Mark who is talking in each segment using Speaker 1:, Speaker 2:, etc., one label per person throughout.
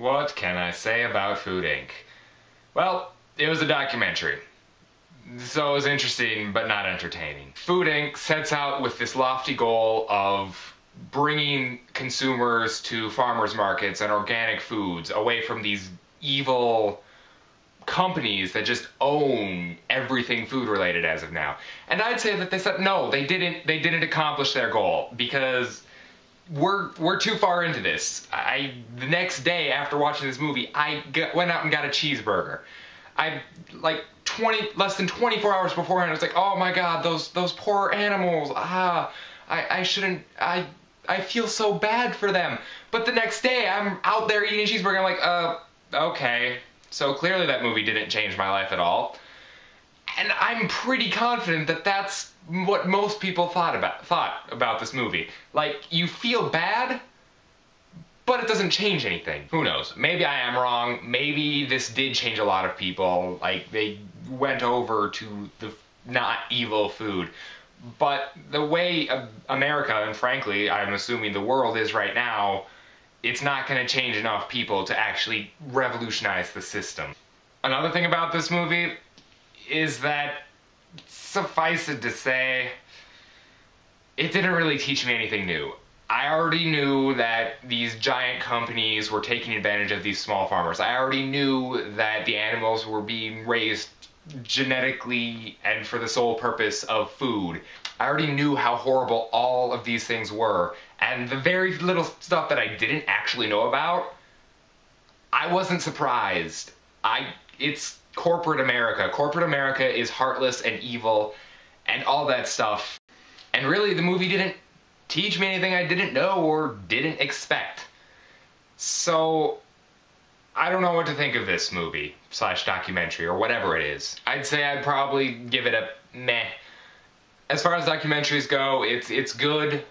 Speaker 1: What can I say about Food Inc? Well, it was a documentary. So it was interesting, but not entertaining. Food Inc. sets out with this lofty goal of bringing consumers to farmers markets and organic foods away from these evil companies that just own everything food related as of now. And I'd say that they said no, they didn't accomplish their goal, because we're too far into this. The next day after watching this movie, went out and got a cheeseburger. Less than 24 hours beforehand, I was like, oh my god, those poor animals. I shouldn't. I feel so bad for them. But the next day, I'm out there eating a cheeseburger. I'm like, okay. So clearly that movie didn't change my life at all. And I'm pretty confident that that's what most people thought about this movie. Like, you feel bad, but it doesn't change anything. Who knows? Maybe I am wrong. Maybe this did change a lot of people. Like, they went over to the not evil food. But the way America, and frankly, I'm assuming the world is right now, it's not going to change enough people to actually revolutionize the system. Another thing about this movie is that, suffice it to say, it didn't really teach me anything new. I already knew that these giant companies were taking advantage of these small farmers. I already knew that the animals were being raised genetically and for the sole purpose of food. I already knew how horrible all of these things were, and the very little stuff that I didn't actually know about, I wasn't surprised. It's corporate America. Corporate America is heartless and evil and all that stuff. And really, the movie didn't teach me anything I didn't know or didn't expect. So, I don't know what to think of this movie / documentary or whatever it is. I'd say I'd probably give it a meh. As far as documentaries go, it's good.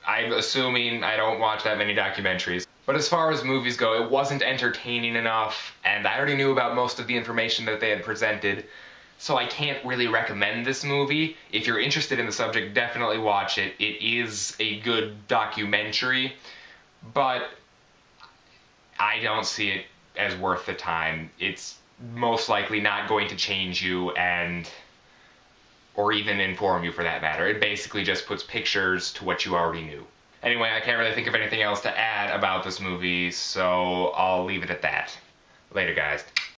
Speaker 1: I'm assuming I don't watch that many documentaries. But as far as movies go, it wasn't entertaining enough, and I already knew about most of the information that they had presented, so I can't really recommend this movie. If you're interested in the subject, definitely watch it. It is a good documentary, but I don't see it as worth the time. It's most likely not going to change you or even inform you for that matter. It basically just puts pictures to what you already knew. Anyway, I can't really think of anything else to add about this movie, so I'll leave it at that. Later, guys.